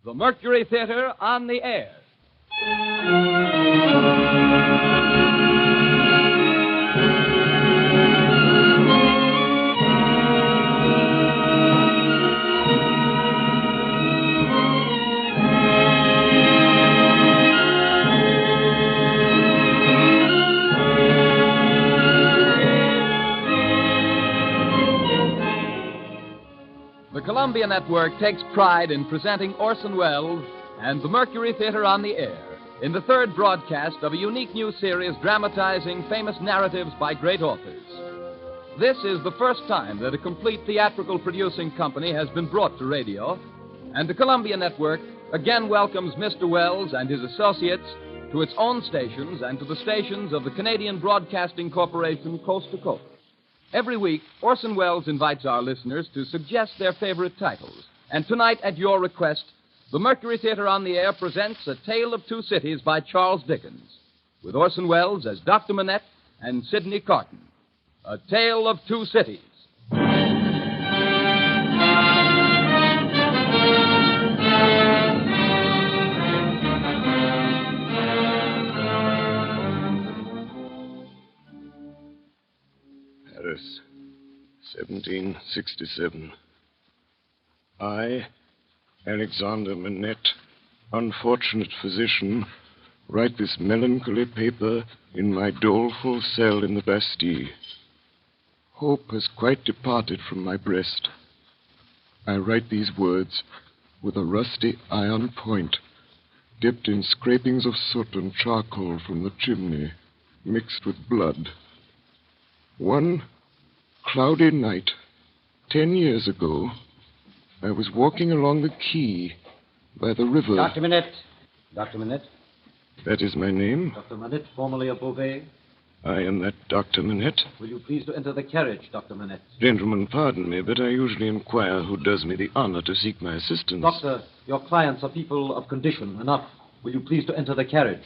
The Mercury Theater on the air. The Columbia Network takes pride in presenting Orson Welles and the Mercury Theater on the air in the third broadcast of a unique new series dramatizing famous narratives by great authors. This is the first time that a complete theatrical producing company has been brought to radio, and the Columbia Network again welcomes Mr. Welles and his associates to its own stations and to the stations of the Canadian Broadcasting Corporation coast to coast. Every week, Orson Welles invites our listeners to suggest their favorite titles. And tonight, at your request, the Mercury Theater on the air presents A Tale of Two Cities by Charles Dickens, with Orson Welles as Dr. Manette and Sidney Carton. A Tale of Two Cities. Paris, 1767. I, Alexander Manette, unfortunate physician, write this melancholy paper in my doleful cell in the Bastille. Hope has quite departed from my breast. I write these words with a rusty iron point, dipped in scrapings of soot and charcoal from the chimney, mixed with blood. One cloudy night, 10 years ago, I was walking along the quay by the river. Dr. Manette. Dr. Manette. That is my name. Dr. Manette, formerly of Beauvais. I am that Dr. Manette. Will you please to enter the carriage, Dr. Manette? Gentlemen, pardon me, but I usually inquire who does me the honor to seek my assistance. Doctor, your clients are people of condition. Enough. Will you please to enter the carriage?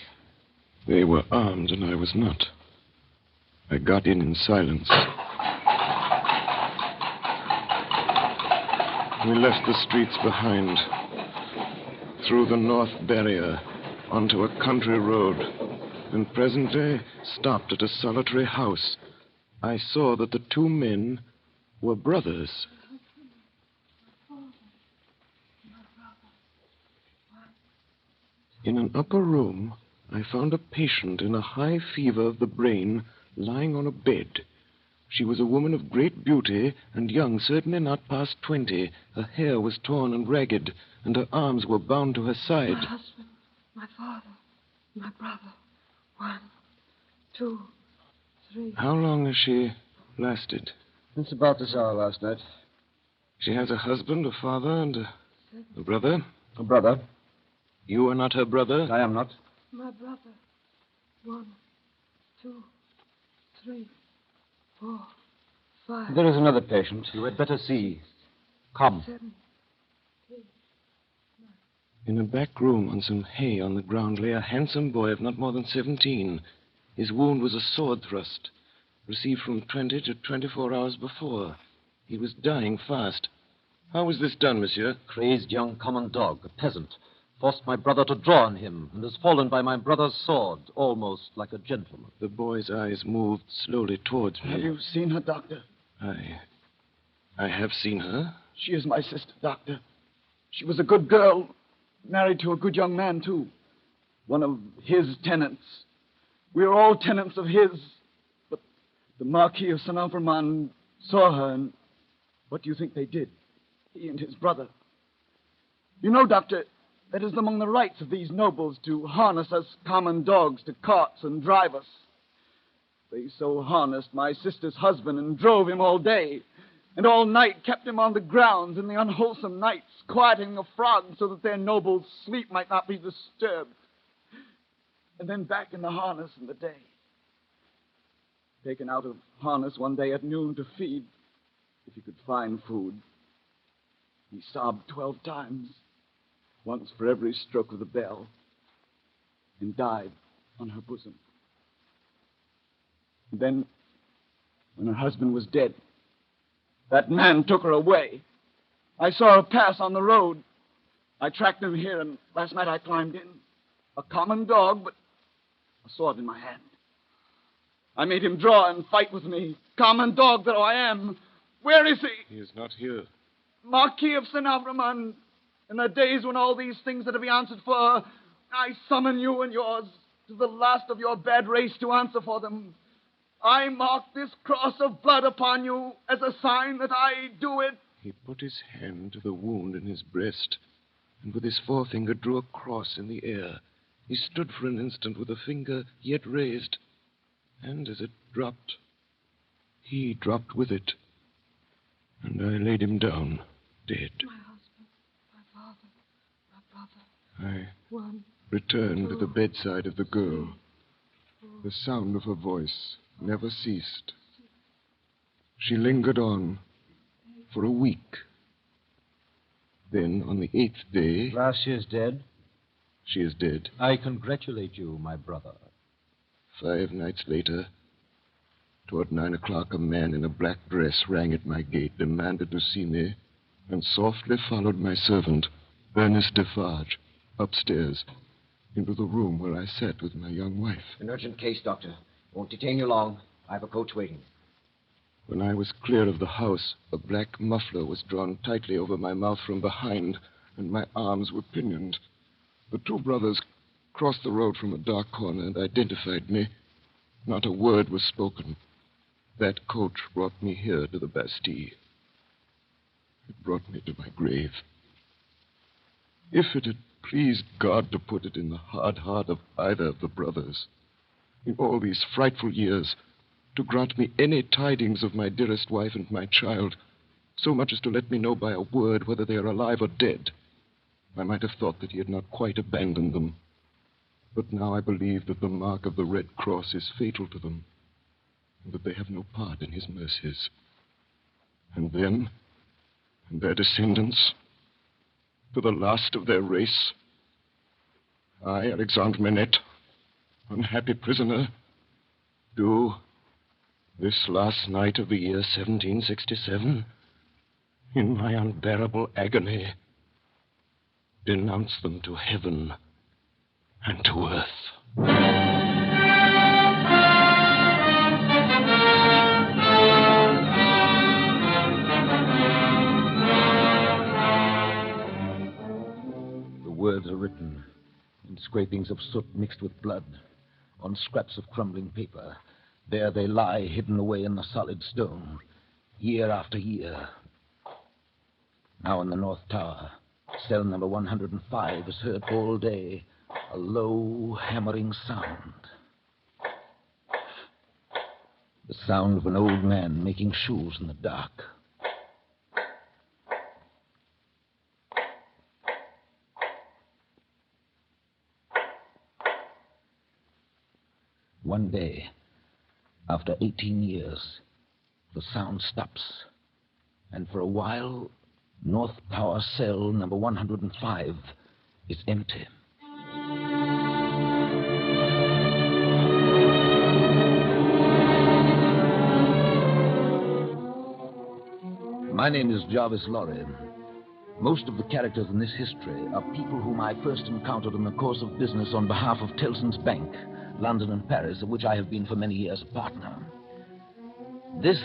They were armed and I was not. I got in silence. We left the streets behind, through the North Barrier, onto a country road, and presently stopped at a solitary house. I saw that the two men were brothers. In an upper room, I found a patient in a high fever of the brain lying on a bed. She was a woman of great beauty and young, certainly not past 20. Her hair was torn and ragged, and her arms were bound to her side. My husband, my father, my brother. 1, 2, 3. How long has she lasted? It's about this hour last night. She has a husband, a father, and a brother? A brother. You are not her brother? I am not. My brother. 1, 2, 3, 4, 5. There is another patient. You had better see. Come. 7, 8. In a back room on some hay on the ground lay a handsome boy of not more than 17. His wound was a sword thrust, received from 20 to 24 hours before. He was dying fast. How was this done, monsieur? Crazed young common dog, a peasant, forced my brother to draw on him and has fallen by my brother's sword, almost like a gentleman. The boy's eyes moved slowly towards me. Have you seen her, Doctor? I have seen her. She is my sister, Doctor. She was a good girl, married to a good young man, too. One of his tenants. We are all tenants of his. But the Marquis of Saint-Alverman saw her, and what do you think they did? He and his brother. You know, Doctor, that is among the rights of these nobles to harness us common dogs to carts and drive us. They so harnessed my sister's husband and drove him all day, and all night kept him on the grounds in the unwholesome nights, quieting the frogs so that their nobles' sleep might not be disturbed. And then back in the harness in the day. Taken out of harness one day at noon to feed, if he could find food. He sobbed 12 times. Once for every stroke of the bell, and died on her bosom. And then, when her husband was dead, that man took her away. I saw her pass on the road. I tracked him here, and last night I climbed in. A common dog, but a sword in my hand. I made him draw and fight with me. Common dog though I am. Where is he? He is not here. Marquis of St. Avramon. In the days when all these things are to be answered for, I summon you and yours to the last of your bad race to answer for them. I mark this cross of blood upon you as a sign that I do it. He put his hand to the wound in his breast, and with his forefinger drew a cross in the air. He stood for an instant with a finger yet raised, and as it dropped, he dropped with it, and I laid him down, dead. My husband, my father, my brother. I One. returned to the bedside of the girl. The sound of her voice never ceased. She lingered on for a week. Then, on the 8th day... Last she is dead? She is dead. I congratulate you, my brother. 5 nights later, toward 9 o'clock, a man in a black dress rang at my gate, demanded to see me, and softly followed my servant, Ernest Defarge, upstairs, into the room where I sat with my young wife. An urgent case, Doctor. Won't detain you long. I have a coach waiting. When I was clear of the house, a black muffler was drawn tightly over my mouth from behind, and my arms were pinioned. The 2 brothers crossed the road from a dark corner and identified me. Not a word was spoken. That coach brought me here to the Bastille. It brought me to my grave. If it had pleased God to put it in the hard heart of either of the brothers, in all these frightful years, to grant me any tidings of my dearest wife and my child, so much as to let me know by a word whether they are alive or dead, I might have thought that he had not quite abandoned them. But now I believe that the mark of the Red Cross is fatal to them, and that they have no part in his mercies. And them, and their descendants, to the last of their race, I, Alexandre Manette, unhappy prisoner, do, this last night of the year 1767, in my unbearable agony, denounce them to heaven and to earth. The words are written in scrapings of soot mixed with blood on scraps of crumbling paper. There they lie, hidden away in the solid stone, year after year. Now in the North Tower, cell number 105 is heard all day, a low, hammering sound. The sound of an old man making shoes in the dark. One day, after 18 years, the sound stops, and for a while, North Tower cell number 105 is empty. My name is Jarvis Lorry. Most of the characters in this history are people whom I first encountered in the course of business on behalf of Tellson's Bank, London and Paris, of which I have been for many years a partner. This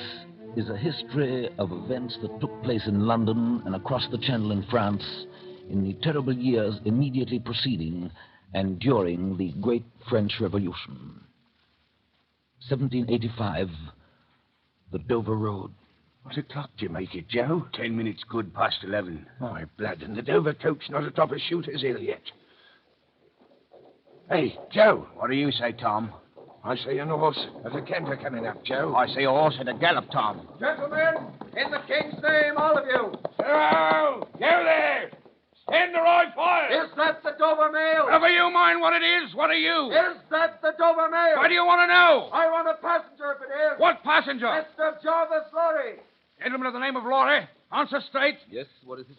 is a history of events that took place in London and across the Channel in France in the terrible years immediately preceding and during the Great French Revolution. 1785, the Dover Road. What o'clock do you make it, Joe? 10 minutes good past 11. My blood, and the Dover coach not atop a shooter's hill yet. Hey, Joe. What do you say, Tom? I see an horse. There's a canter coming up, Joe. I see a horse at a gallop, Tom. Gentlemen, in the king's name, all of you. Joe! You there! Stand the right fire! Is that the Dover Mail? Never you mind what it is. What are you? Is that the Dover Mail? What do you want to know? I want a passenger if it is. What passenger? Mr. Jarvis Lorry. Gentleman of the name of Laurie. Answer straight. Yes, what is it?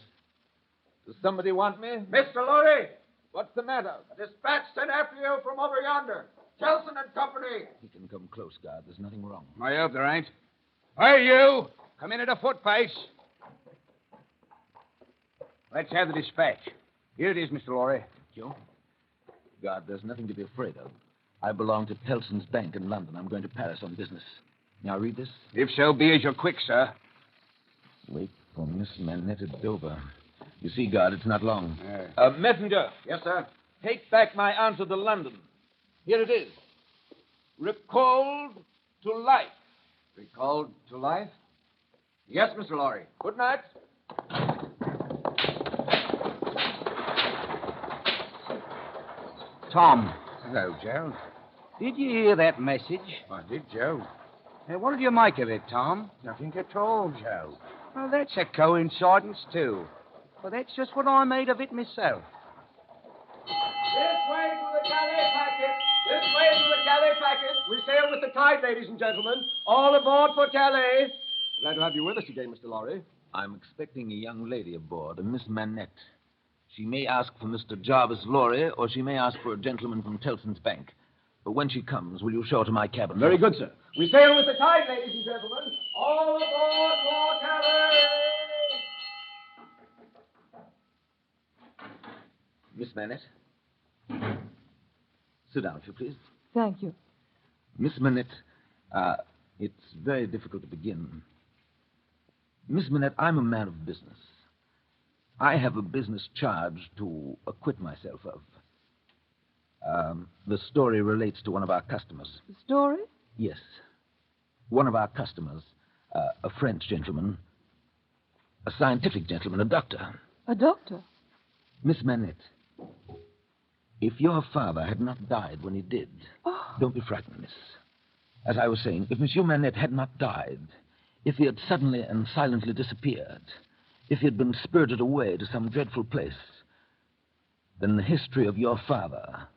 Does somebody want me? Mr. Lorry, What's the matter? a dispatch sent after you from over yonder. Kelson and Company. He can come close, guard. There's nothing wrong. I hope there ain't. Hey, you! Come in at a foot pace. Let's have the dispatch. Here it is, Mr. Lorry. Joe? God, there's nothing to be afraid of. I belong to Tellson's Bank in London. I'm going to Paris on business. Now, read this. If so be as you're quick, sir. Wait for Miss Manette at Dover. You see, God, it's not long. Messenger. Yes, sir. Take back my answer to London. Here it is. Recalled to life. Recalled to life? Yes, Mr. Lorry. Good night. Tom. Hello, Joe. Did you hear that message? I did, Joe. What did you make of it, Tom? Nothing at all, Joe. Well, that's a coincidence, too. Well, that's just what I made of it myself. This way to the Calais packet. This way to the Calais packet. We sail with the tide, ladies and gentlemen. All aboard for Calais. Glad to have you with us again, Mr. Lorry. I'm expecting a young lady aboard, a Miss Manette. She may ask for Mr. Jarvis Lorry, or she may ask for a gentleman from Tellson's Bank. But when she comes, will you show her to my cabin? Very good, sir. We sail with the tide, ladies and gentlemen. All aboard for Calais. Miss Manette? Sit down, if you please. Thank you. Miss Manette, it's very difficult to begin. Miss Manette, I'm a man of business. I have a business charge to acquit myself of. The story relates to one of our customers. The story? Yes. One of our customers, a French gentleman, a scientific gentleman, a doctor. A doctor? Miss Manette, if your father had not died when he did, don't be frightened, miss. As I was saying, if Monsieur Manette had not died, if he had suddenly and silently disappeared, if he had been spirited away to some dreadful place, then the history of your father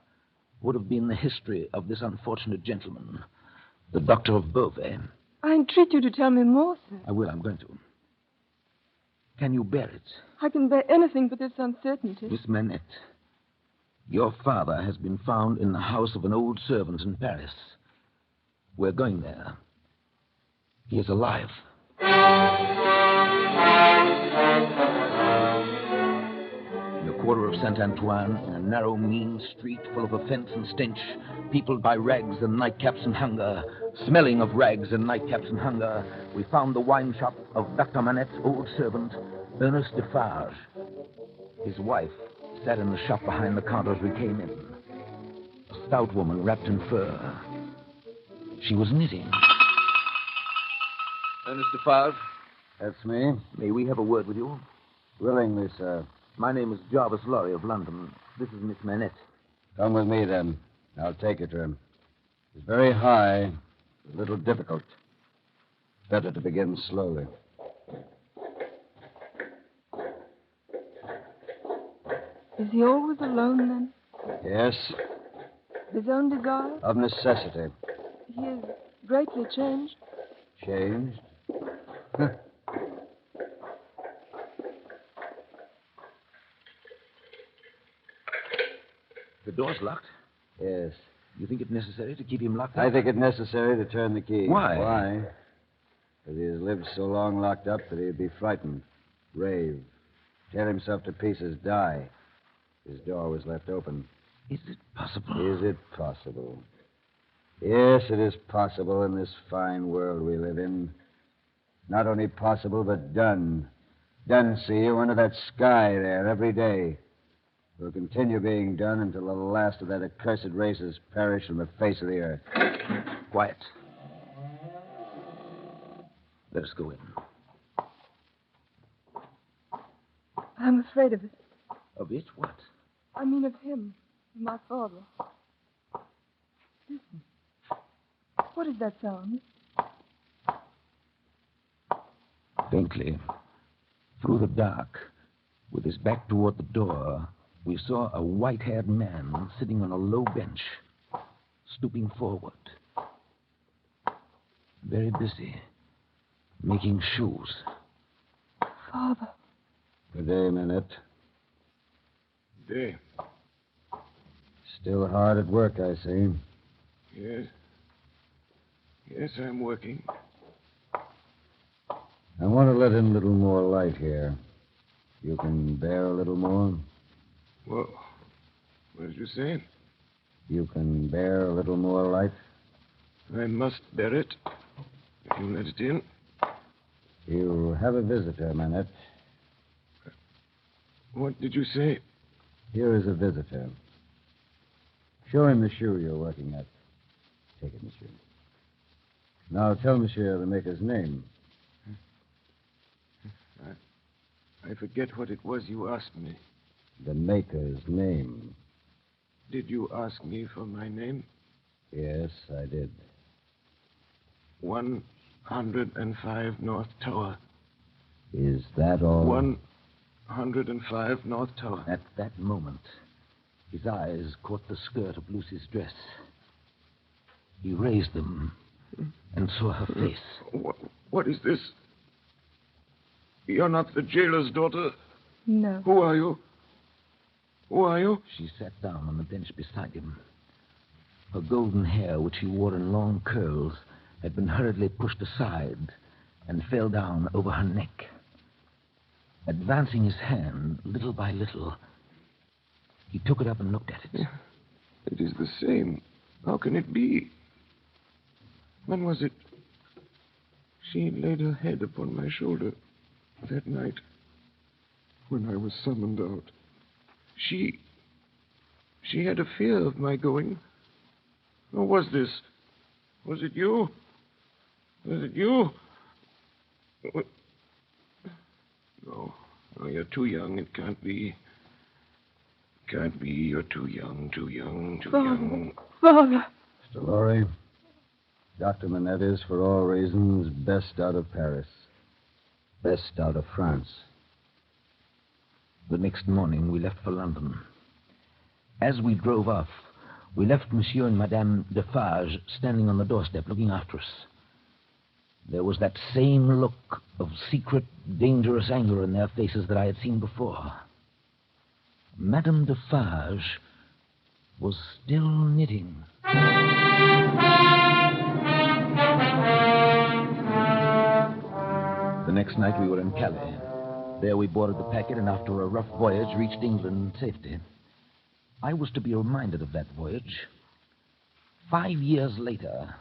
would have been the history of this unfortunate gentleman, the doctor of Beauvais. I entreat you to tell me more, sir. I will, I'm going to. Can you bear it? I can bear anything but this uncertainty. Miss Manette, your father has been found in the house of an old servant in Paris. We're going there. He is alive. In the quarter of Saint-Antoine, in a narrow, mean street full of offense and stench, peopled by rags and nightcaps and hunger, smelling of rags and nightcaps and hunger, we found the wine shop of Dr. Manette's old servant, Ernest Defarge. His wife sat in the shop behind the counter as we came in. A stout woman wrapped in fur. She was knitting. Ernest Defarge? That's me. May we have a word with you? Willingly, sir. My name is Jarvis Lorry of London. This is Miss Manette. Come with me, then. I'll take you to him. He's very high, a little difficult. Better to begin slowly. Is he always alone, then? Yes, His own desire? of necessity. He is greatly changed. Changed? The door's locked. Yes. You think it necessary to keep him locked up? I think it necessary to turn the key. Why? Why? Because he has lived so long locked up that he'd be frightened, rave, tear himself to pieces, die. His door was left open. Is it possible? Is it possible? Yes, it is possible in this fine world we live in. Not only possible, but done. Done, see you, under that sky there every day. Will continue being done until the last of that accursed race has perished from the face of the earth. Quiet. Let us go in. I'm afraid of it. Of it? What? I mean of him, my father. Listen. What is that sound? Faintly, through the dark, with his back toward the door, we saw a white-haired man sitting on a low bench, stooping forward. Very busy, making shoes. Father. Good day, Manette. Day. Still hard at work, I see. Yes. Yes, I'm working. I want to let in a little more light here. You can bear a little more? Well, what did you say? You can bear a little more light? I must bear it. If you let it in. You have a visitor, Manette. What did you say? Here is a visitor. Show him the shoe you're working at. Take it, monsieur. Now tell monsieur the maker's name. I forget what it was you asked me. The maker's name. Did you ask me for my name? Yes, I did. 105 North Tower. Is that all? 105 North Tower. At that moment, his eyes caught the skirt of Lucy's dress. He raised them and saw her face. What is this? You're not the jailer's daughter? No. Who are you? Who are you? She sat down on the bench beside him. Her golden hair, which she wore in long curls, had been hurriedly pushed aside and fell down over her neck. Advancing his hand, little by little, he took it up and looked at it. It is the same. How can it be? When was it? She laid her head upon my shoulder that night when I was summoned out. She had a fear of my going. Or was this? Was it you? Was it you? No, you're too young. It can't be. Can't be. You're too young, too young, too young. Father. Mr. Lorry, Dr. Manette is, for all reasons, best out of Paris. Best out of France. The next morning, we left for London. As we drove off, we left Monsieur and Madame Defarge standing on the doorstep looking after us. There was that same look of secret, dangerous anger in their faces that I had seen before. Madame Defarge was still knitting. The next night we were in Calais. There we boarded the packet and after a rough voyage reached England in safety. I was to be reminded of that voyage. 5 years later,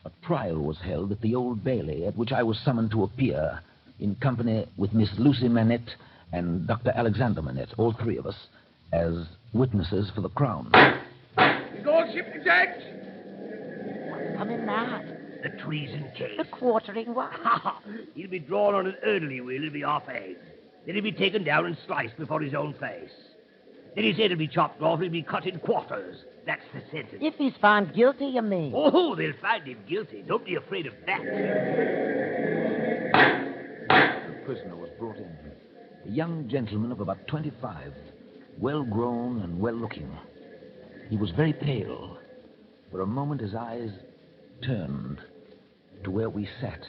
a trial was held at the Old Bailey at which I was summoned to appear in company with Miss Lucy Manette and Dr. Alexander Manette, all three of us, as witnesses for the Crown. His lordship exact. What's coming now? The treason case. The quartering one? He'll be drawn on an early wheel, he'll be off eggs. Then he'll be taken down and sliced before his own face. Then his head will be chopped off, he'll be cut in quarters. That's the sentence. If he's found guilty, you mean? Oh, they'll find him guilty. Don't be afraid of that. The prisoner was brought in. A young gentleman of about 25, well-grown and well-looking. He was very pale. For a moment, his eyes turned to where we sat.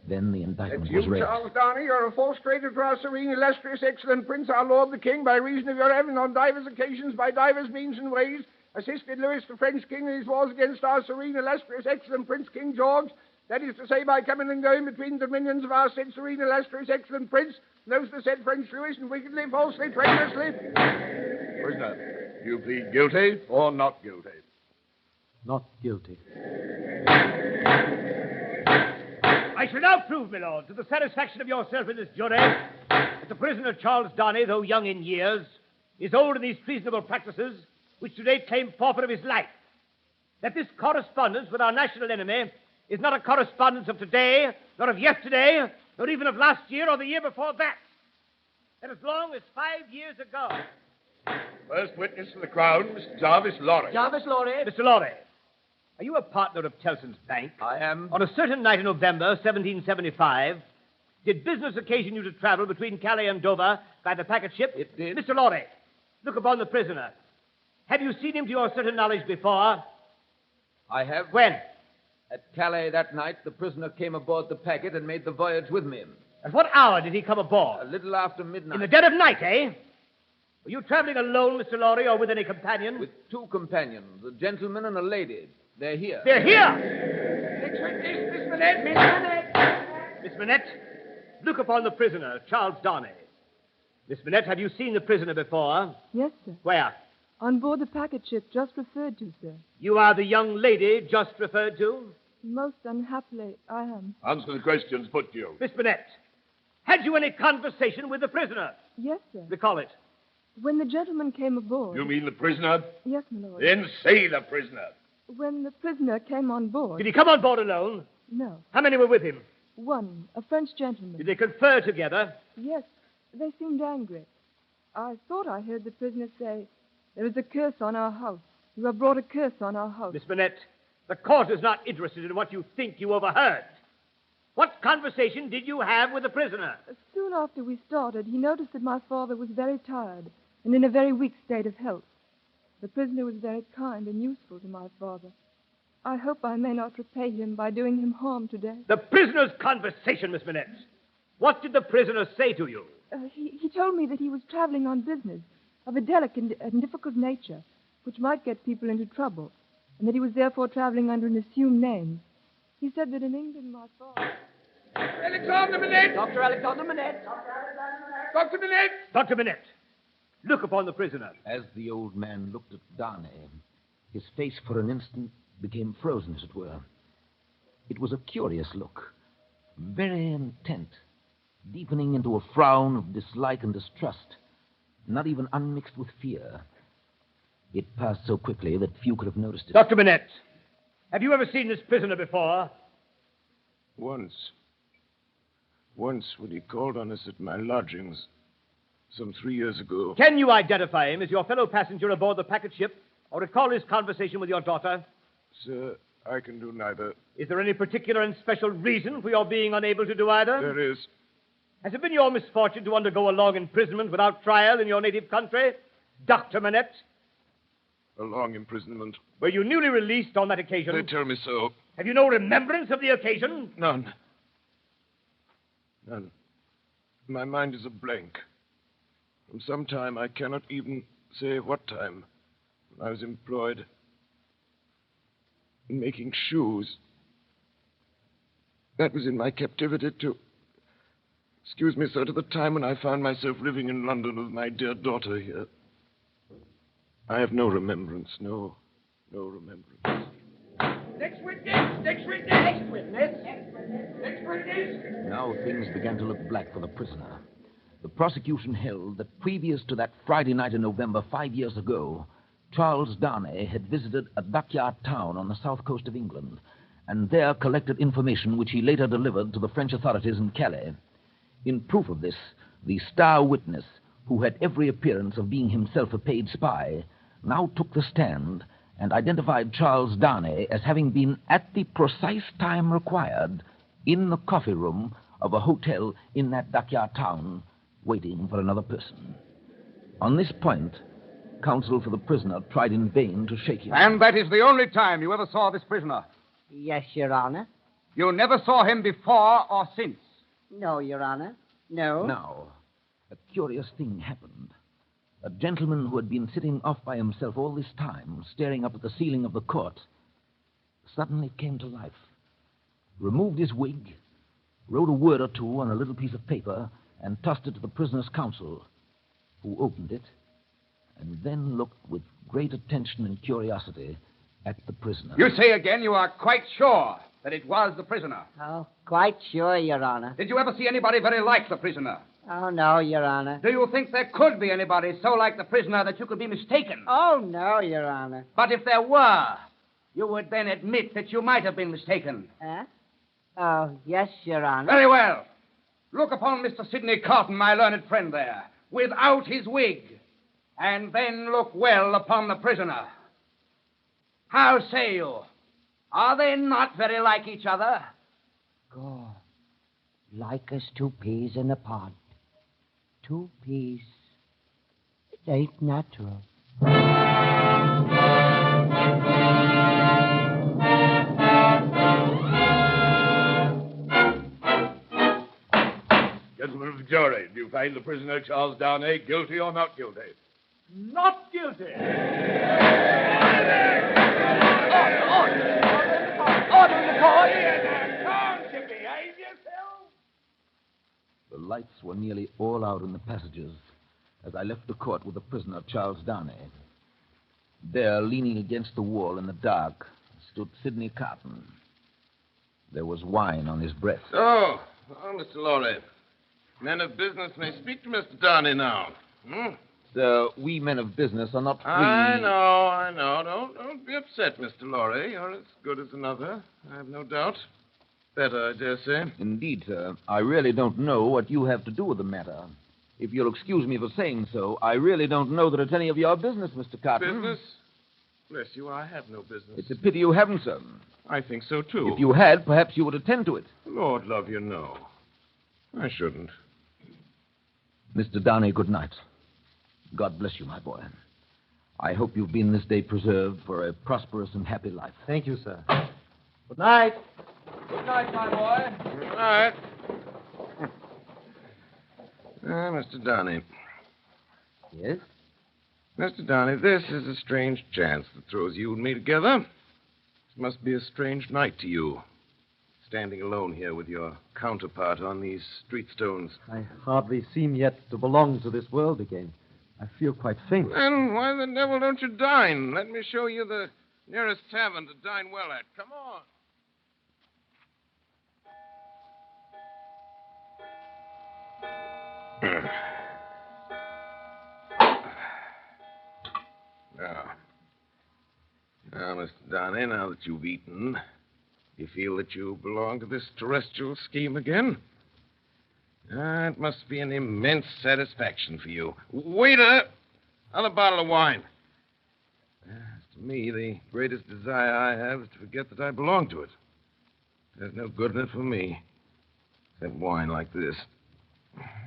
Then the indictment was read. Charles Darnay, you're a false traitor to our serene, illustrious, excellent Prince, our Lord the King, by reason of your having on divers occasions, by divers means and ways, assisted Louis the French King in his wars against our serene, illustrious, excellent Prince King George. That is to say, by coming and going between the dominions of our said serene, illustrious, excellent Prince, knows the said French Louis, and wickedly, falsely, traitorously. Prisoner, do you plead guilty or not guilty? Not guilty. I shall now prove, my lord, to the satisfaction of yourself in this jury, that the prisoner Charles Darnay, though young in years, is old in these treasonable practices, which today claim forfeit of his life. That this correspondence with our national enemy is not a correspondence of today, nor of yesterday, nor even of last year or the year before that. That as long as 5 years ago... First witness for the Crown, Mr. Jarvis Lorry. Jarvis Lorry. Mr. Lorry, are you a partner of Tellson's Bank? I am. On a certain night in November, 1775, did business occasion you to travel between Calais and Dover by the packet ship? It did. Mr. Lorry, look upon the prisoner. Have you seen him to your certain knowledge before? I have. When? At Calais that night, the prisoner came aboard the packet and made the voyage with me. At what hour did he come aboard? A little after midnight. In the dead of night, eh? Were you traveling alone, Mr. Lorry, or with any companion? With 2 companions, a gentleman and a lady. They're here. They're here! Next witness, Miss Manette. Miss Manette, look upon the prisoner, Charles Darnay. Miss Manette, have you seen the prisoner before? Yes, sir. Where? On board the packet ship just referred to, sir. You are the young lady just referred to? Most unhappily, I am. Answer the questions put to you. Miss Manette, had you any conversation with the prisoner? Yes, sir. Recall it. When the gentleman came aboard... You mean the prisoner? Yes, my lord. Then say the prisoner. When the prisoner came on board... Did he come on board alone? No. How many were with him? One, a French gentleman. Did they confer together? Yes, they seemed angry. I thought I heard the prisoner say, "There is a curse on our house. You have brought a curse on our house." Miss Manette, the court is not interested in what you think you overheard. What conversation did you have with the prisoner? Soon after we started, he noticed that my father was very tired and in a very weak state of health. The prisoner was very kind and useful to my father. I hope I may not repay him by doing him harm today. The prisoner's conversation, Miss Manette. What did the prisoner say to you? He told me that he was traveling on business of a delicate and difficult nature, which might get people into trouble, and that he was therefore traveling under an assumed name. He said that in England, my father... Alexander Manette! Dr. Alexander Manette! Dr. Manette! Dr. Manette, look upon the prisoner. As the old man looked at Darnay, his face for an instant became frozen, as it were. It was a curious look, very intent, deepening into a frown of dislike and distrust, not even unmixed with fear. It passed so quickly that few could have noticed it. Dr. Manette, have you ever seen this prisoner before? Once when he called on us at my lodgings some 3 years ago. Can you identify him as your fellow passenger aboard the packet ship, or recall his conversation with your daughter? Sir, I can do neither. Is there any particular and special reason for your being unable to do either? There is. Has it been your misfortune to undergo a long imprisonment without trial in your native country, Dr. Manette? A long imprisonment. Were you newly released on that occasion? They tell me so. Have you no remembrance of the occasion? None. My mind is a blank. From some time, I cannot even say what time, I was employed in making shoes. That was in my captivity to... Excuse me, sir, to the time when I found myself living in London with my dear daughter here. I have no remembrance, no remembrance. Next witness! Next witness! Next witness! Next witness! Now things began to look black for the prisoner. The prosecution held that previous to that Friday night in November 5 years ago, Charles Darnay had visited a dockyard town on the south coast of England, and there collected information which he later delivered to the French authorities in Calais. In proof of this, the star witness, who had every appearance of being himself a paid spy, now took the stand and identified Charles Darnay as having been at the precise time required in the coffee room of a hotel in that dockyard town, waiting for another person. On this point, counsel for the prisoner tried in vain to shake him. And that is the only time you ever saw this prisoner? Yes, Your Honor. You never saw him before or since? No, Your Honor. No. Now, a curious thing happened. A gentleman who had been sitting off by himself all this time, staring up at the ceiling of the court, suddenly came to life, removed his wig, wrote a word or two on a little piece of paper, and tossed it to the prisoner's counsel, who opened it, and then looked with great attention and curiosity at the prisoner. You say again you are quite sure that it was the prisoner? Oh, quite sure, Your Honor. Did you ever see anybody very like the prisoner? Oh, no, Your Honor. Do you think there could be anybody so like the prisoner that you could be mistaken? Oh, no, Your Honor. But if there were, you would then admit that you might have been mistaken. Huh? Oh, yes, Your Honor. Very well. Look upon Mr. Sidney Carton, my learned friend there, without his wig, and then look well upon the prisoner. How say you? Are they not very like each other? God, like as two peas in a pod. 2 peas. It ain't natural. Gentlemen of the jury, do you find the prisoner Charles Darnay guilty or not guilty? Not guilty. Order in the court! Can't you behave yourself? The lights were nearly all out in the passages, as I left the court with the prisoner, Charles Downey. There, leaning against the wall in the dark, stood Sidney Carton. There was wine on his breath. Oh, Mr. Lorry. Men of business may speak to Mr. Downey now. Sir, we men of business are not free. I know. Don't be upset, Mr. Lorry. You're as good as another, I have no doubt. Better, I dare say. Indeed, sir. I really don't know what you have to do with the matter. If you'll excuse me for saying so, I really don't know that it's any of your business, Mr. Carton. Business? Bless you, I have no business. It's a pity you haven't, sir. I think so, too. If you had, perhaps you would attend to it. Lord love you, no. I shouldn't. Mr. Downey, good night. God bless you, my boy. I hope you've been this day preserved for a prosperous and happy life. Thank you, sir. Good night. Good night, my boy. Good night. Mr. Downey. Yes? Mr. Downey, this is a strange chance that throws you and me together. This must be a strange night to you, standing alone here with your counterpart on these street stones. I hardly seem yet to belong to this world again. I feel quite faint. Then why the devil don't you dine? Let me show you the nearest tavern to dine well at. Come on. Now, Mr. Downey, now that you've eaten, you feel that you belong to this terrestrial scheme again? It must be an immense satisfaction for you. Waiter, another bottle of wine. To me, the greatest desire I have is to forget that I belong to it. There's no good in it for me, except wine like this.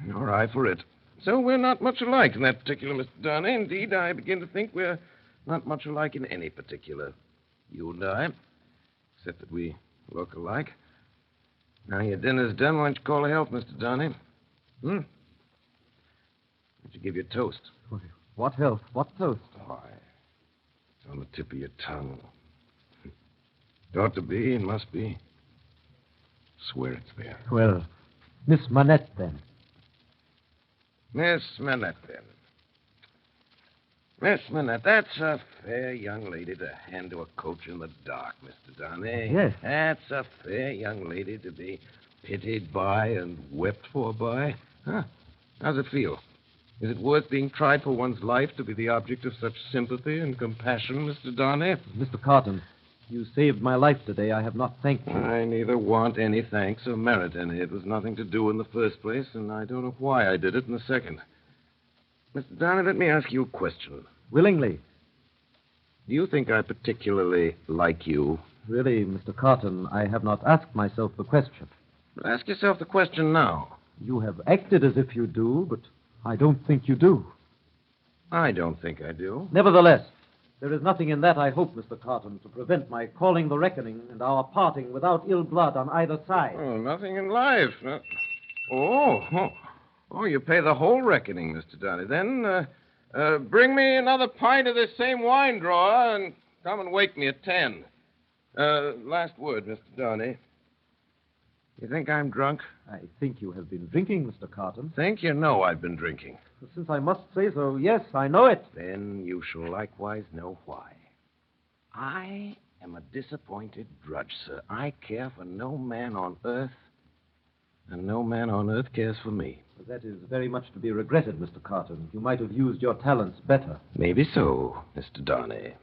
Nor I for it. So we're not much alike in that particular, Mr. Downey. Indeed, I begin to think we're not much alike in any particular. You and I. Except that we look alike. Now your dinner's done. Why don't you call a health, Mr. Downey? Why don't you give your toast? What health? What toast? Why, it's on the tip of your tongue. It ought to be and must be. Swear it's there. Well, Miss Manette, then. Miss Manette, then. Miss Manette, that's a fair young lady to hand to a coach in the dark, Mr. Downey. Yes. That's a fair young lady to be pitied by and wept for by. Huh? How's it feel? Is it worth being tried for one's life to be the object of such sympathy and compassion, Mr. Downey? Mr. Carton, you saved my life today. I have not thanked you. I neither want any thanks or merit any. It was nothing to do in the first place, and I don't know why I did it in the second. Mr. Downey, let me ask you a question. Willingly. Do you think I particularly like you? Really, Mr. Carton, I have not asked myself the question. But ask yourself the question now. You have acted as if you do, but I don't think you do. I don't think I do. Nevertheless, there is nothing in that, I hope, Mr. Carton, to prevent my calling the reckoning and our parting without ill blood on either side. Oh, nothing in life. Oh, you pay the whole reckoning, Mr. Downey. Then, bring me another pint of this same wine drawer and come and wake me at 10. Last word, Mr. Downey. You think I'm drunk? I think you have been drinking, Mr. Carton. Think you know I've been drinking. Since I must say so, yes, I know it. Then you shall likewise know why. I am a disappointed drudge, sir. I care for no man on earth, and no man on earth cares for me. That is very much to be regretted, Mr. Carton. You might have used your talents better. Maybe so, Mr. Downey.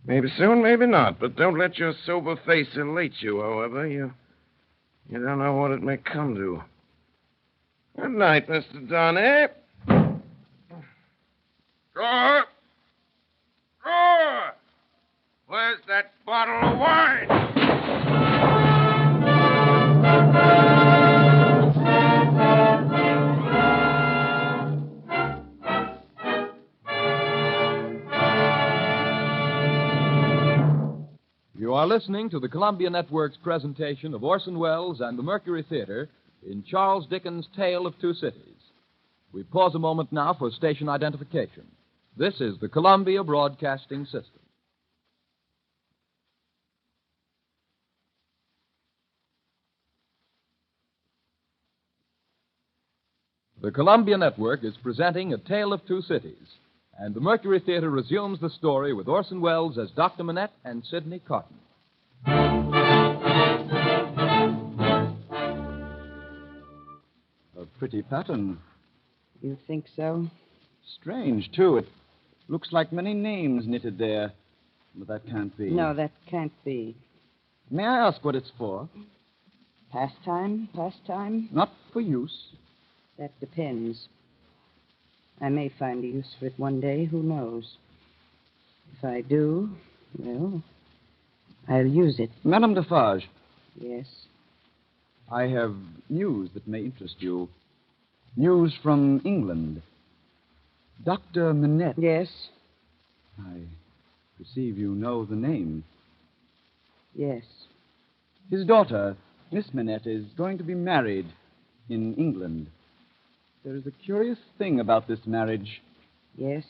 Maybe so and maybe not, but don't let your sober face elate you, however. You don't know what it may come to. Good night, Mr. Downey. Drawer! Drawer! Where's that bottle of wine? You are listening to the Columbia Network's presentation of Orson Welles and the Mercury Theater in Charles Dickens' Tale of Two Cities. We pause a moment now for station identification. This is the Columbia Broadcasting System. The Columbia Network is presenting A Tale of Two Cities, and the Mercury Theater resumes the story with Orson Welles as Dr. Manette and Sidney Cotton. A pretty pattern. You think so? Strange, too. It looks like many names knitted there. But that can't be. No, that can't be. May I ask what it's for? Pastime? Not for use. That depends. I may find a use for it one day. Who knows? If I do, well, I'll use it. Madame Defarge. Yes? I have news that may interest you. News from England. Dr. Manette. Yes? I perceive you know the name. Yes. His daughter, Miss Manette, is going to be married in England. There is a curious thing about this marriage. Yes?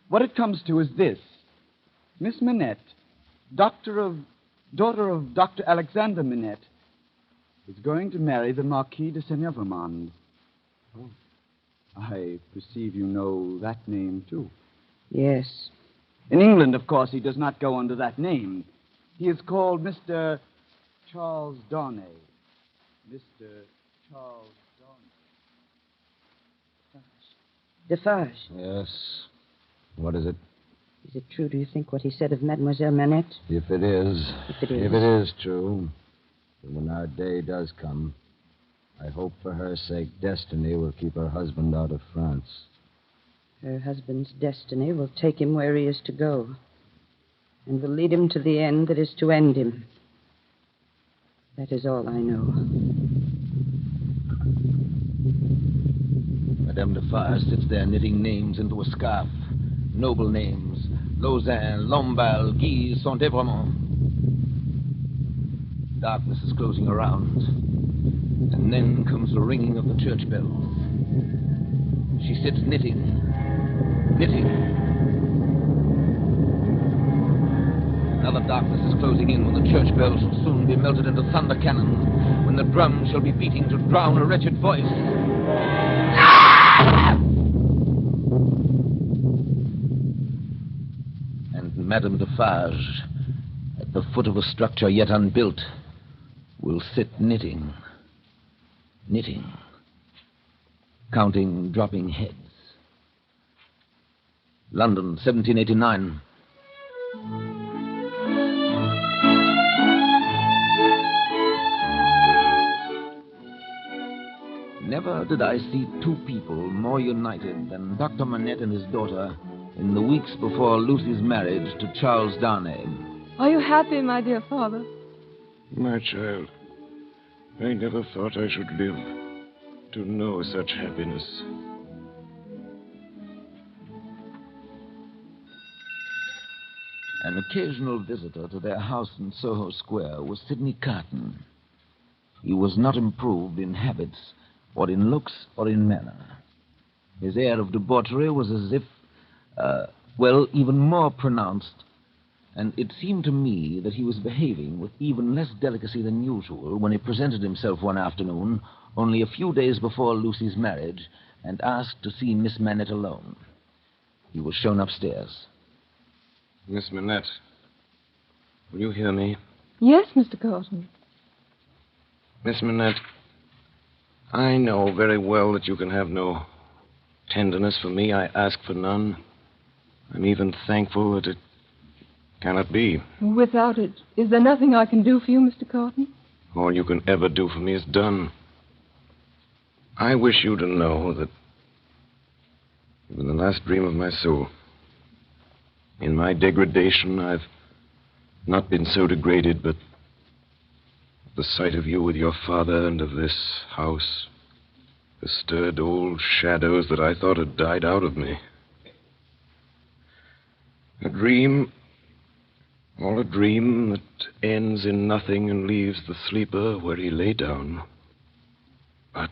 What it comes to is this. Miss Manette, daughter of Dr. Alexander Manette, is going to marry the Marquis de Saint-Evremond. Oh. I perceive you know that name, too. Yes. In England, of course, he does not go under that name. He is called Mr. Charles Darnay. Mr. Charles Darnay. Defarge. Yes. What is it? Is it true, do you think, what he said of Mademoiselle Manette? If it is. If it is true, then when our day does come, I hope for her sake destiny will keep her husband out of France. Her husband's destiny will take him where he is to go, and will lead him to the end that is to end him. That is all I know. Madame Defarge sits there knitting names into a scarf. Noble names. Lausanne, Lamballe, Guise, Saint-Evremond. Darkness is closing around. And then comes the ringing of the church bells. She sits knitting. Another darkness is closing in when the church bells will soon be melted into thunder cannon, when the drums shall be beating to drown a wretched voice. And Madame Defarge, at the foot of a structure yet unbuilt, will sit knitting, counting dropping heads. London, 1789. Never did I see two people more united than Dr. Manette and his daughter in the weeks before Lucy's marriage to Charles Darnay. Are you happy, my dear father? My child, I never thought I should live to know such happiness. An occasional visitor to their house in Soho Square was Sidney Cotton. He was not improved in habits, or in looks, or in manner. His air of debauchery was as if, even more pronounced, and it seemed to me that he was behaving with even less delicacy than usual when he presented himself one afternoon, only a few days before Lucy's marriage, and asked to see Miss Manette alone. He was shown upstairs. Miss Manette, will you hear me? Yes, Mr. Cotton. Miss Manette, I know very well that you can have no tenderness for me. I ask for none. I'm even thankful that it cannot be. Without it, is there nothing I can do for you, Mr. Cotton? All you can ever do for me is done. I wish you to know that you've been the last dream of my soul. In my degradation, I've not been so degraded, but the sight of you with your father and of this house has stirred old shadows that I thought had died out of me. A dream, all a dream that ends in nothing and leaves the sleeper where he lay down. But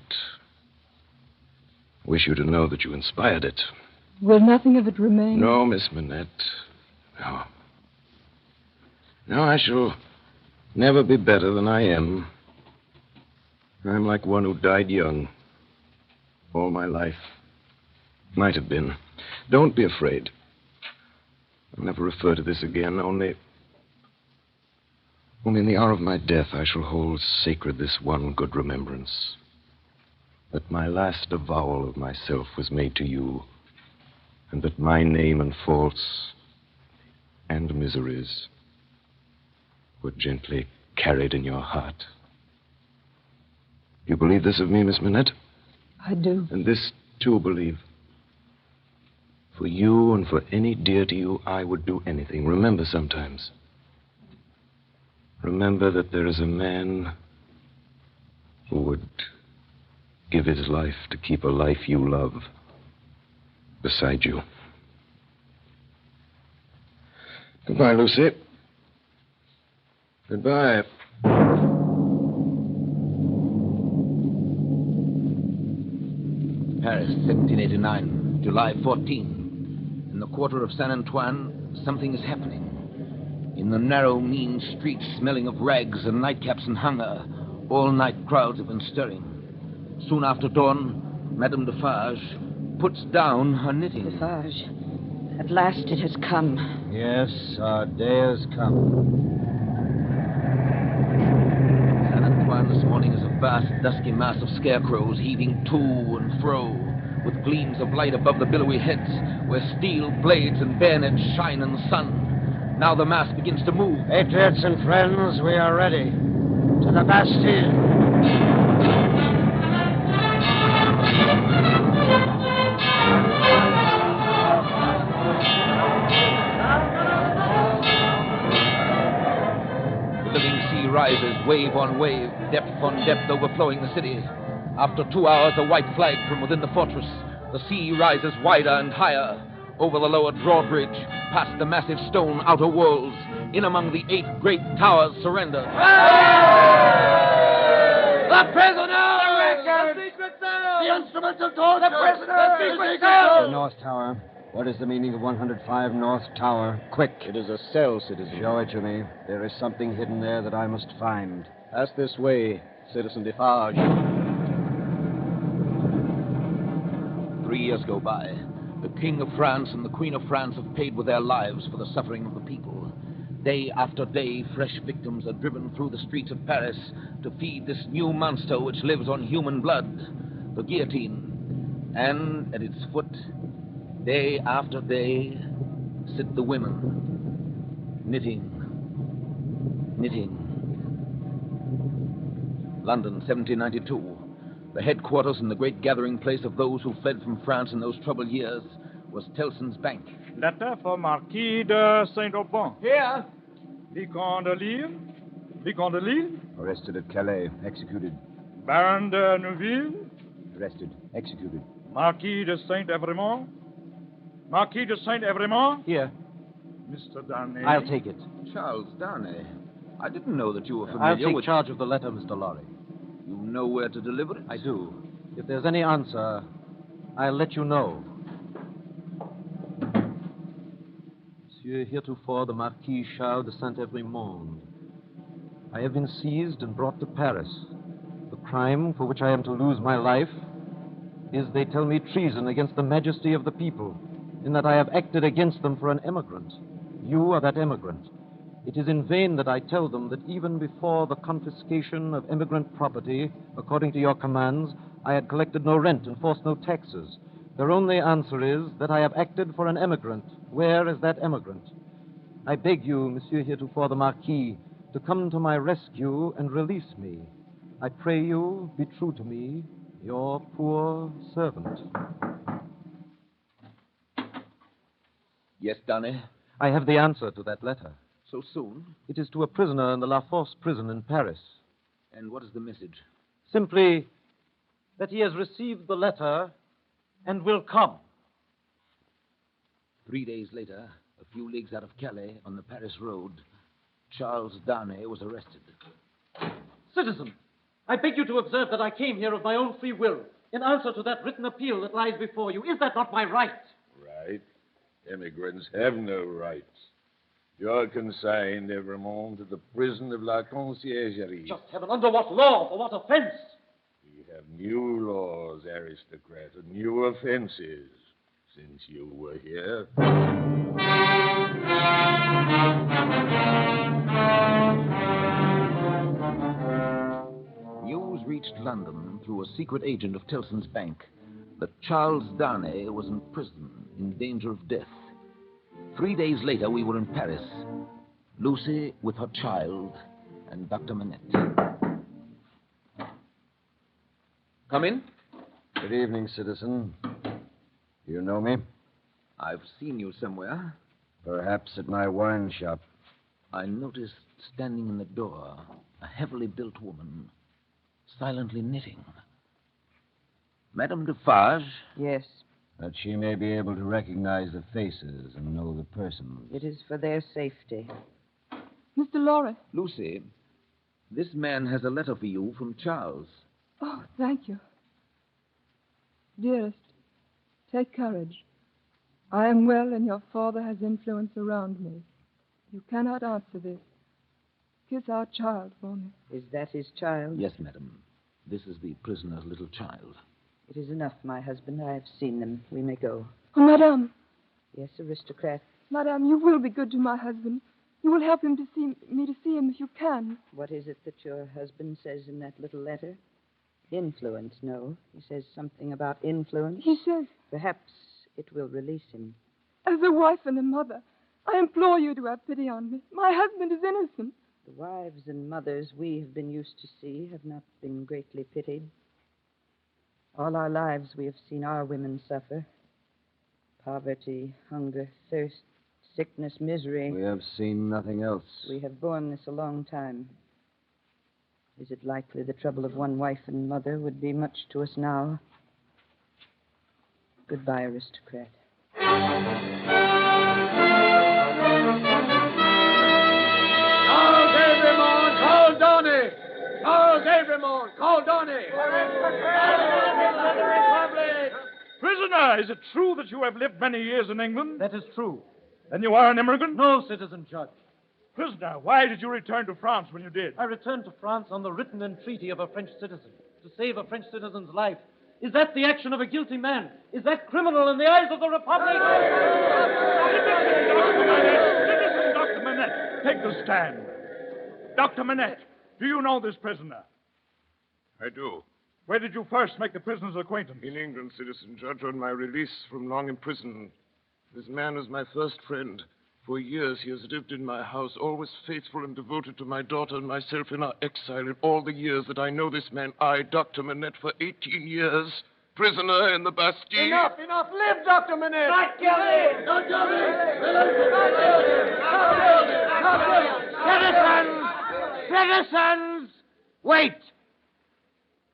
I wish you to know that you inspired it. Will nothing of it remain? No, Miss Manette. No. No, I shall never be better than I am. I'm like one who died young. All my life. Might have been. Don't be afraid. I'll never refer to this again, only in the hour of my death I shall hold sacred this one good remembrance. That my last avowal of myself was made to you, and that my name and faults and miseries were gently carried in your heart. You believe this of me, Miss Minette? I do. And this, too, believe. For you and for any dear to you, I would do anything. Remember sometimes. Remember that there is a man who would give his life to keep a life you love beside you. Goodbye, Lucy. Goodbye. Paris, 1789, July 14. In the quarter of Saint Antoine, something is happening. In the narrow, mean streets, smelling of rags and nightcaps and hunger, all night crowds have been stirring. Soon after dawn, Madame Defarge puts down her knitting. Defarge, at last it has come. Yes, our day has come. Saint Antoine this morning is a vast, dusky mass of scarecrows heaving to and fro, with gleams of light above the billowy heads, where steel blades and bayonets shine in the sun. Now the mass begins to move. Patriots and friends, we are ready. To the Bastille. The living sea rises, wave on wave, depth on depth, overflowing the city. After 2 hours, a white flag from within the fortress. The sea rises wider and higher. Over the lower drawbridge, past the massive stone outer walls, in among the 8 great towers surrendered. The prisoner! The secret cell! The instruments of torture! The prisoner! The secret cell! The North Tower. What is the meaning of 105 North Tower? Quick. It is a cell, citizen. Show it to me. There is something hidden there that I must find. Pass this way, Citizen Defarge. 3 years go by. The King of France and the Queen of France have paid with their lives for the suffering of the people. Day after day, fresh victims are driven through the streets of Paris to feed this new monster which lives on human blood, the guillotine. And at its foot, day after day, sit the women, knitting. London, 1792. The headquarters and the great gathering place of those who fled from France in those troubled years was Tellson's Bank. Letter for Marquis de Saint-Aubin. Here. Vicomte de Lille. Vicomte de Lille. Arrested at Calais. Executed. Baron de Neuville. Arrested. Executed. Marquis de Saint-Evremont. Marquis de Saint-Evremont. Here. Mr. Darnay. I'll take it. Charles Darnay. I didn't know that you were I'll familiar take with... charge of the letter, Mr. Lorry. You know where to deliver it? I do. If there's any answer, I'll let you know. Monsieur, heretofore the Marquis Charles de Saint-Evremond. I have been seized and brought to Paris. The crime for which I am to lose my life is, they tell me, treason against the majesty of the people, in that I have acted against them for an emigrant. You are that emigrant. It is in vain that I tell them that even before the confiscation of emigrant property, according to your commands, I had collected no rent and forced no taxes. Their only answer is that I have acted for an emigrant. Where is that emigrant? I beg you, Monsieur heretofore the Marquis, to come to my rescue and release me. I pray you, be true to me, your poor servant. Yes, Darnay? I have the answer to that letter. So soon? It is to a prisoner in the La Force prison in Paris. And what is the message? Simply that he has received the letter and will come. 3 days later, a few leagues out of Calais, on the Paris road, Charles Darnay was arrested. Citizen, I beg you to observe that I came here of my own free will, in answer to that written appeal that lies before you. Is that not my right? Right. Immigrants have no rights. You're consigned, Evremont, to the prison of La Conciergerie. Just heaven, under what law? For what offense? We have new laws, aristocrat, and new offenses since you were here. News reached London through a secret agent of Tellson's bank that Charles Darnay was in prison in danger of death. 3 days later, we were in Paris. Lucy with her child and Dr. Manette. Come in. Good evening, citizen. You know me? I've seen you somewhere. Perhaps at my wine shop. I noticed standing in the door a heavily built woman, silently knitting. Madame Defarge? Yes. That she may be able to recognize the faces and know the persons. It is for their safety. Mr. Lorry. Lucy, this man has a letter for you from Charles. Oh, thank you. Dearest, take courage. I am well, and your father has influence around me. You cannot answer this. Kiss our child for me. Is that his child? Yes, madam. This is the prisoner's little child. It is enough, my husband. I have seen them. We may go. Oh, Madame. Yes, aristocrat. Madame, you will be good to my husband. You will help him to see him if you can. What is it that your husband says in that little letter? Influence, no. He says something about influence. He says... Perhaps it will release him. As a wife and a mother, I implore you to have pity on me. My husband is innocent. The wives and mothers we have been used to see have not been greatly pitied. All our lives we have seen our women suffer. Poverty, hunger, thirst, sickness, misery. We have seen nothing else. We have borne this a long time. Is it likely the trouble of one wife and mother would be much to us now? Goodbye, aristocrat. Charles Evremont, call Donny! Charles Evremont, call Donny! Prisoner, is it true that you have lived many years in England? That is true. Then you are an immigrant? No, citizen judge. Prisoner, why did you return to France when you did? I returned to France on the written entreaty of a French citizen to save a French citizen's life. Is that the action of a guilty man? Is that criminal in the eyes of the Republic? Citizen Dr. Manette, take the stand. Dr. Manette, do you know this prisoner? I do. Where did you first make the prisoner's acquaintance? In England, citizen judge, on my release from long imprisonment. This man was my first friend. For years he has lived in my house, always faithful and devoted to my daughter and myself in our exile. In all the years that I know this man, I, Dr. Manette, for 18 years, prisoner in the Bastille. Enough! Live, Dr. Manette! Not guilty! Not guilty! Citizens! Wait!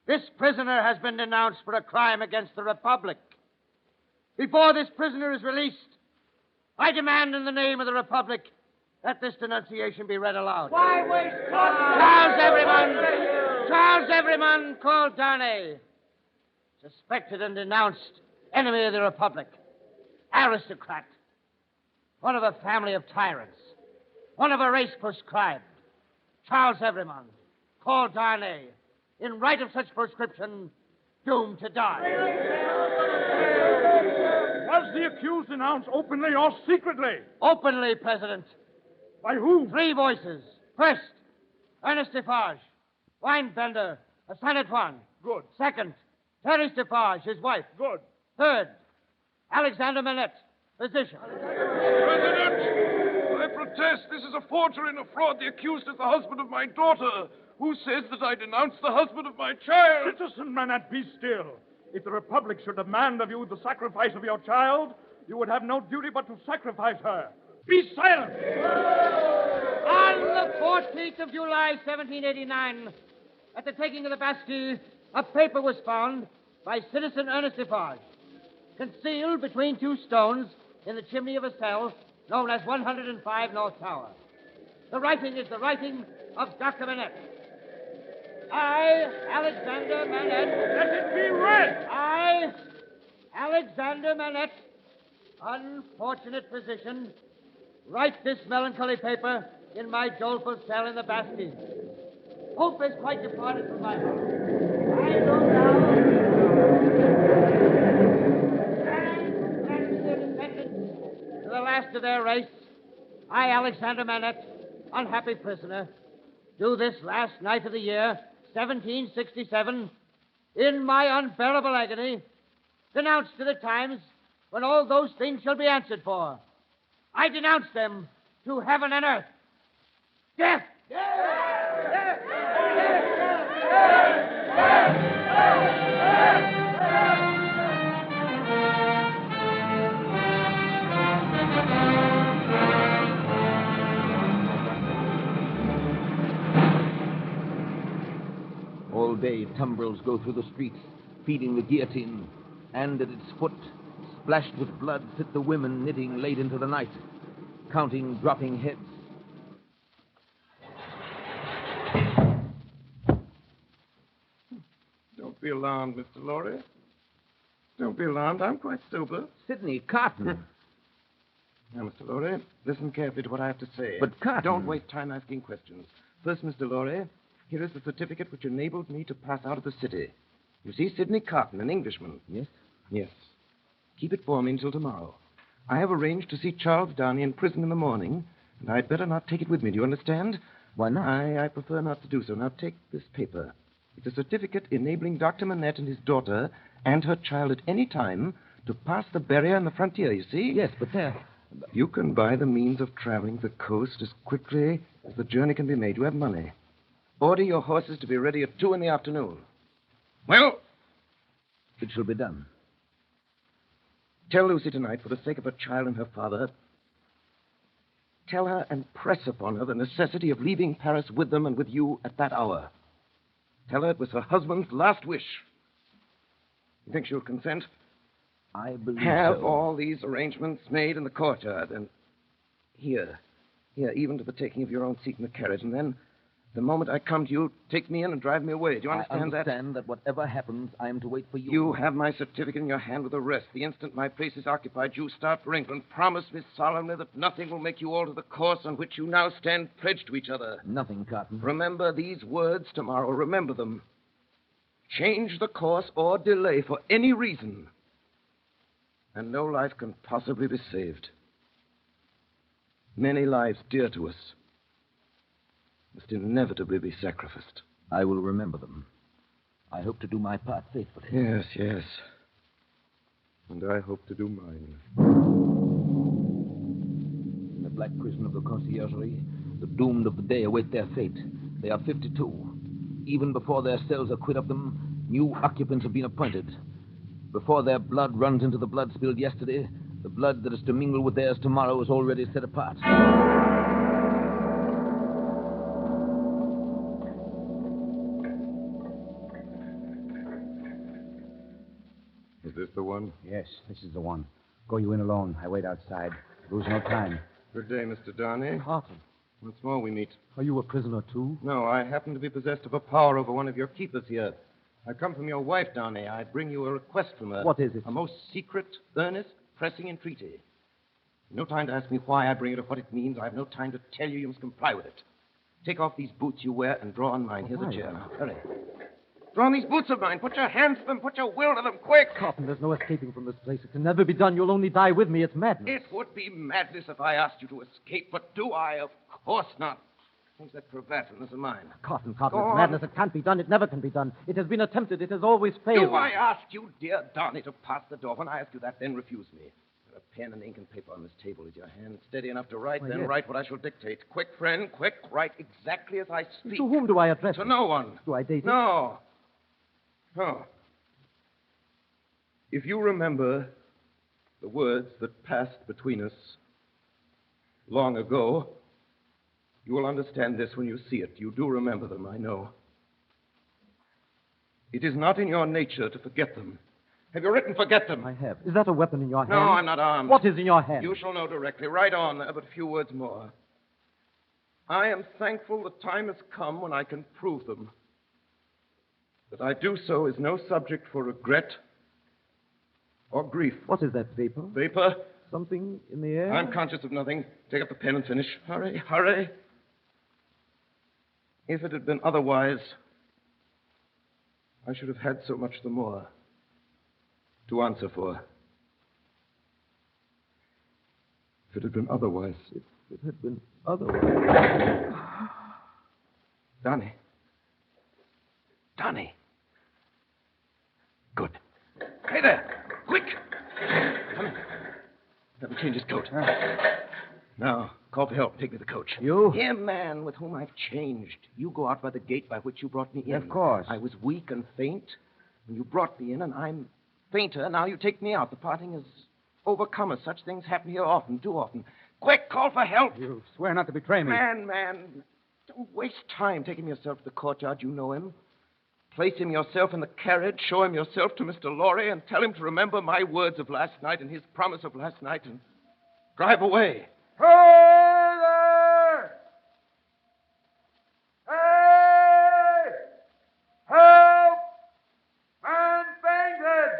This prisoner has been denounced for a crime against the Republic. Before this prisoner is released, I demand in the name of the Republic that this denunciation be read aloud. Why waste time? Charles Everyman called Darnay. Suspected and denounced enemy of the Republic. Aristocrat. One of a family of tyrants. One of a race proscribed. Charles Everyman called Darnay. In right of such prescription, doomed to die. Was the accused denounced openly or secretly? Openly, President. By whom? 3 voices. First, Ernest Defarge, wine vendor, a son at one. Good. Second, Therese Defarge, his wife. Good. Third, Alexander Manette, physician. President, I protest this is a forgery and a fraud. The accused is the husband of my daughter, who says that I denounced the husband of my child. Citizen Manette, be still. If the Republic should demand of you the sacrifice of your child, you would have no duty but to sacrifice her. Be silent! On the 14th of July, 1789, at the taking of the Bastille, a paper was found by Citizen Ernest Defarge, concealed between 2 stones in the chimney of a cell known as 105 North Tower. The writing is the writing of Dr. Manette. I, Alexander Manette. Let it be read! I, Alexander Manette, unfortunate physician, write this melancholy paper in my doleful cell in the Bastille. Hope is quite departed from my heart. I To the last of their race, I, Alexander Manette, unhappy prisoner, do this last night of the year, 1767, in my unbearable agony, denounce to the times when all those things shall be answered for. I denounce them to heaven and earth. Death! All day, tumbrils go through the streets, feeding the guillotine, and at its foot, splashed with blood, sit the women knitting late into the night, counting dropping heads. Don't be alarmed, Mr. Lorry. Don't be alarmed. I'm quite sober. Sidney Carton. Now, Mr. Lorry, listen carefully to what I have to say. But, Carton... Don't waste time asking questions. First, Mr. Lorry, here is the certificate which enabled me to pass out of the city. You see, Sidney Carton, an Englishman. Yes? Yes. Keep it for me until tomorrow. I have arranged to see Charles Downey in prison in the morning, and I'd better not take it with me. Do you understand? Why not? I prefer not to do so. Now, take this paper. It's a certificate enabling Dr. Manette and his daughter and her child at any time to pass the barrier on the frontier, you see? Yes, but there... You can buy the means of traveling the coast as quickly as the journey can be made. You have money. Order your horses to be ready at 2 in the afternoon. Well? It shall be done. Tell Lucy tonight, for the sake of her child and her father, tell her and press upon her the necessity of leaving Paris with them and with you at that hour. Tell her it was her husband's last wish. You think she'll consent? I believe Have so. all these arrangements made in the courtyard, and here, even to the taking of your own seat in the carriage, and then, the moment I come to you, take me in and drive me away. Do you understand that? I understand that whatever happens, I am to wait for you. You have my certificate in your hand with the rest. The instant my place is occupied, you start for England. Promise me solemnly that nothing will make you alter the course on which you now stand pledged to each other. Nothing, Carton. Remember these words tomorrow. Remember them. Change the course or delay for any reason, and no life can possibly be saved. Many lives dear to us must inevitably be sacrificed. I will remember them. I hope to do my part faithfully. Yes, yes. And I hope to do mine. In the black prison of the conciergerie, the doomed of the day await their fate. They are 52. Even before their cells are quit of them, new occupants have been appointed. Before their blood runs into the blood spilled yesterday, the blood that is to mingle with theirs tomorrow is already set apart. Is this the one? Yes, this is the one. Go you in alone. I wait outside. Lose no time. Good day, Mr. Downey. Carton. Once more we meet. Are you a prisoner, too? No, I happen to be possessed of a power over one of your keepers here. I come from your wife, Downey. I bring you a request from her. What is it? A most secret, earnest, pressing entreaty. No time to ask me why I bring it or what it means. I have no time to tell you. You must comply with it. Take off these boots you wear and draw on mine. Here's a chair. Now, hurry. Draw on these boots of mine. Put your hands to them. Put your will to them. Quick. Carton, there's no escaping from this place. It can never be done. You'll only die with me. It's madness. It would be madness if I asked you to escape, but do I? Of course not. Where's that cravat and this is mine? Carton, Go it's on. madness. It can't be done. It never can be done. It has been attempted. It has always failed. Do I ask you, dear Donny, to pass the door? When I ask you that, then refuse me. There are pen and ink and paper on this table. Is your hand steady enough to write? Why, Then yes. write what I shall dictate. Quick, friend, quick. Write exactly as I speak. To whom do I address To it? no one. Do I date it? No. No. If you remember the words that passed between us long ago, you will understand this when you see it. You do remember them, I know. It is not in your nature to forget them. Have you written forget them? I have. Is that a weapon in your hand? No, I'm not armed. What is in your hand? You shall know directly. Write on there, but a few words more. I am thankful the time has come when I can prove them. That I do so is no subject for regret or grief. What is that, vapor? Vapor? Something in the air? I'm conscious of nothing. Take up the pen and finish. Hurry, hurry. If it had been otherwise, I should have had so much the more to answer for. If it had been otherwise, if it had been otherwise. Donnie. Donnie. Good. Hey there! Quick! Come in. Have him change his coat. Now, call for help. Take me to the coach. You? Him, man, with whom I've changed. You go out by the gate by which you brought me in. Of course. I was weak and faint when you brought me in, and I'm fainter. Now you take me out. The parting has overcome us. Such things happen here often, too often. Quick, call for help. You swear not to betray me. Man, don't waste time. Take him yourself to the courtyard. You know him. Place him yourself in the carriage. Show him yourself to Mr. Lorry and tell him to remember my words of last night and his promise of last night and drive away. Hey there! Hey! Help! Man fainted!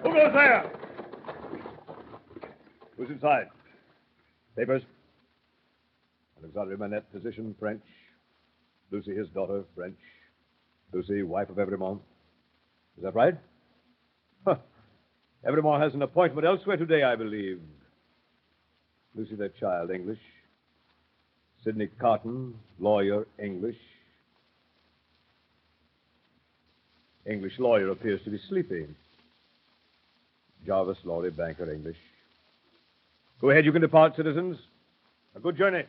Who goes there? Who's inside? Papers? Alexandre Manette, physician, French. Lucy, his daughter, French. Lucy, wife of Evremont. Is that right? Huh. Evremont has an appointment elsewhere today, I believe. Lucy, their child, English. Sidney Cotton, lawyer, English. English lawyer appears to be sleeping. Jarvis Lorry, banker, English. Go ahead, you can depart, citizens. A good journey.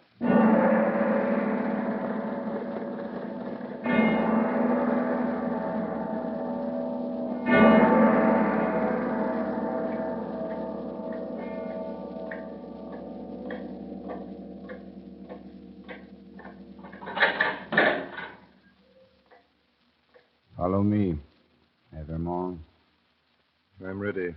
Follow me, Evermore. I'm ready.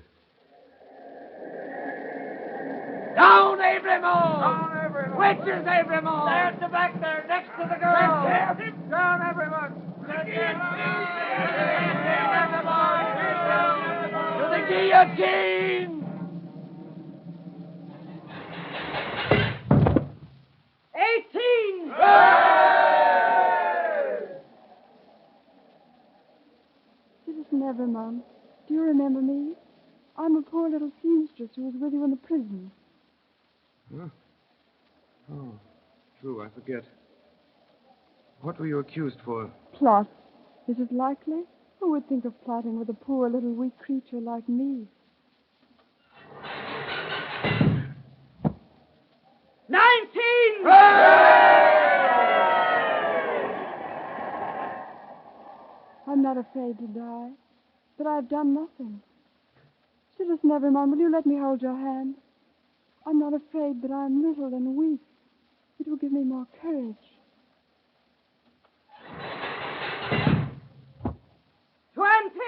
Down, Abramo! Down, everyone! Which is Abramo? There at the back there, next to the girl. Down, everyone! To the guillotine! 18! Citizen Evermond, do you remember me? I'm a poor little seamstress who was with you in the prison. Huh? Oh, true, I forget. What were you accused for? Plot. Is it likely? Who would think of plotting with a poor little weak creature like me? 19! I'm not afraid to die, but I've done nothing. Citizen Evermond, will you let me hold your hand? I'm not afraid, but I'm little and weak. It will give me more courage. 20!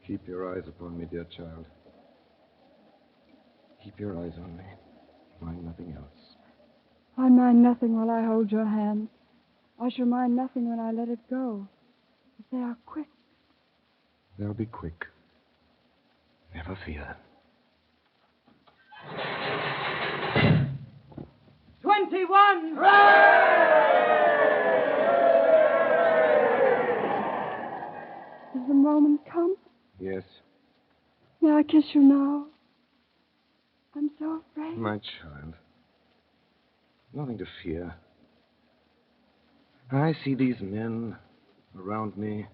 Keep your eyes upon me, dear child. Keep your eyes on me. Mind nothing else. I mind nothing while I hold your hand. I shall mind nothing when I let it go. If they are quick. They'll be quick. Never fear. 21! Has the moment come? Yes, May I kiss you now? I'm so afraid. my child. Nothing to fear. I see these men around me.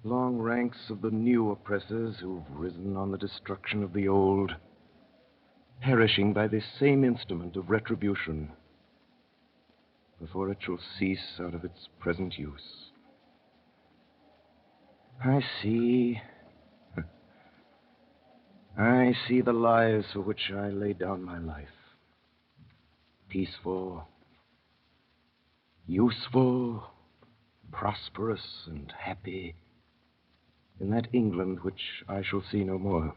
Long ranks of the new oppressors who've risen on the destruction of the old, perishing by this same instrument of retribution before it shall cease out of its present use. I see the lives for which I lay down my life. Peaceful, useful, prosperous, and happy in that England which I shall see no more.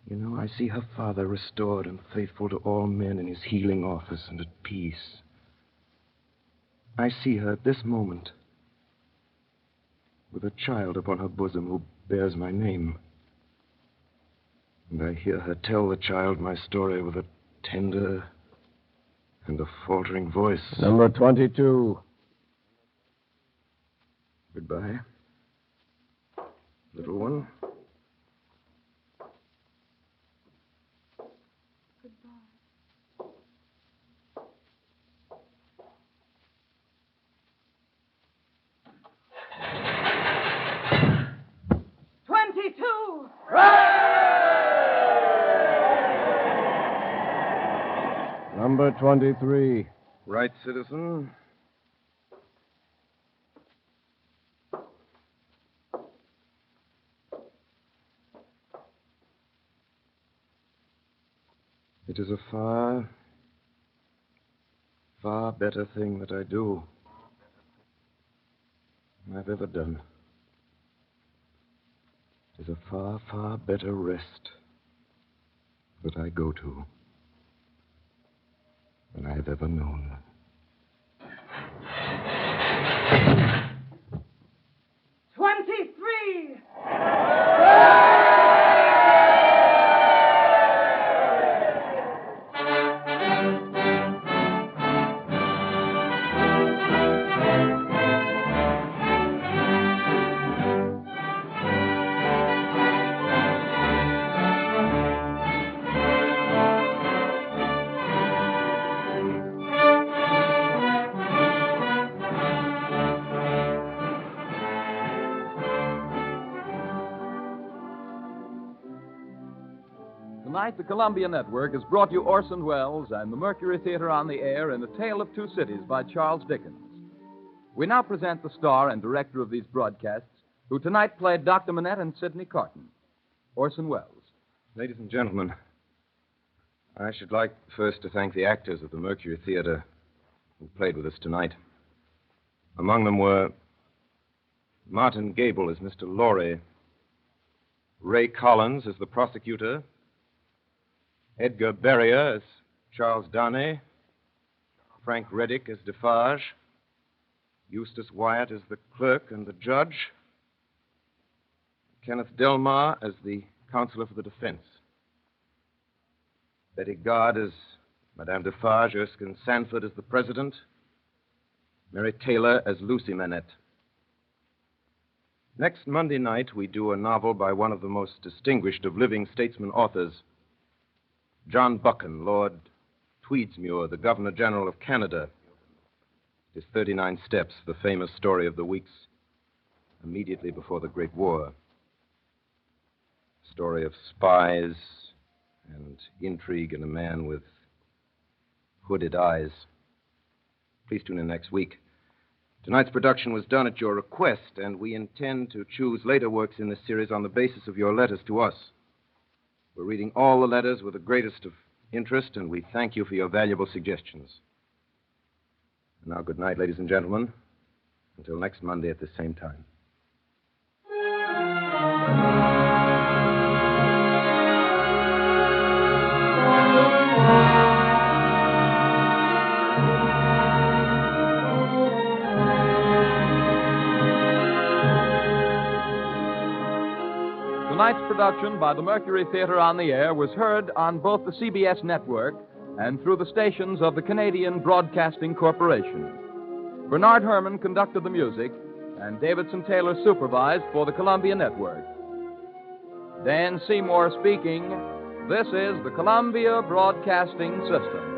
You know, I see her father restored and faithful to all men in his healing office and at peace. I see her at this moment with a child upon her bosom who bears my name. And I hear her tell the child my story with a tender and a faltering voice. Number 22. Goodbye, little one. Number 23. Right, citizen. It is a far, far better thing that I do than I've ever done. It is a far, far better rest that I go to than I have ever known. Tonight, the Columbia Network has brought you Orson Welles and the Mercury Theater on the Air in A Tale of Two Cities by Charles Dickens. We now present the star and director of these broadcasts, who tonight played Dr. Manette and Sidney Carton, Orson Welles. Ladies and gentlemen, I should like first to thank the actors of the Mercury Theater who played with us tonight. Among them were Martin Gable as Mr. Laurie, Ray Collins as the prosecutor, Edgar Berrier as Charles Darnay, Frank Reddick as Defarge, Eustace Wyatt as the clerk and the judge, Kenneth Delmar as the counselor for the defense, Betty Gard as Madame Defarge, Erskine Sanford as the president, Mary Taylor as Lucy Manette. Next Monday night, we do a novel by one of the most distinguished of living statesman authors, John Buchan, Lord Tweedsmuir, the Governor General of Canada. It is 39 Steps, the famous story of the weeks immediately before the Great War. A story of spies and intrigue and a man with hooded eyes. Please tune in next week. Tonight's production was done at your request, and we intend to choose later works in this series on the basis of your letters to us. We're reading all the letters with the greatest of interest, and we thank you for your valuable suggestions. And now, good night, ladies and gentlemen. Until next Monday at the same time. Tonight's production by the Mercury Theater on the Air was heard on both the CBS network and through the stations of the Canadian Broadcasting Corporation. Bernard Herrmann conducted the music, and Davidson Taylor supervised for the Columbia Network. Dan Seymour speaking. This is the Columbia Broadcasting System.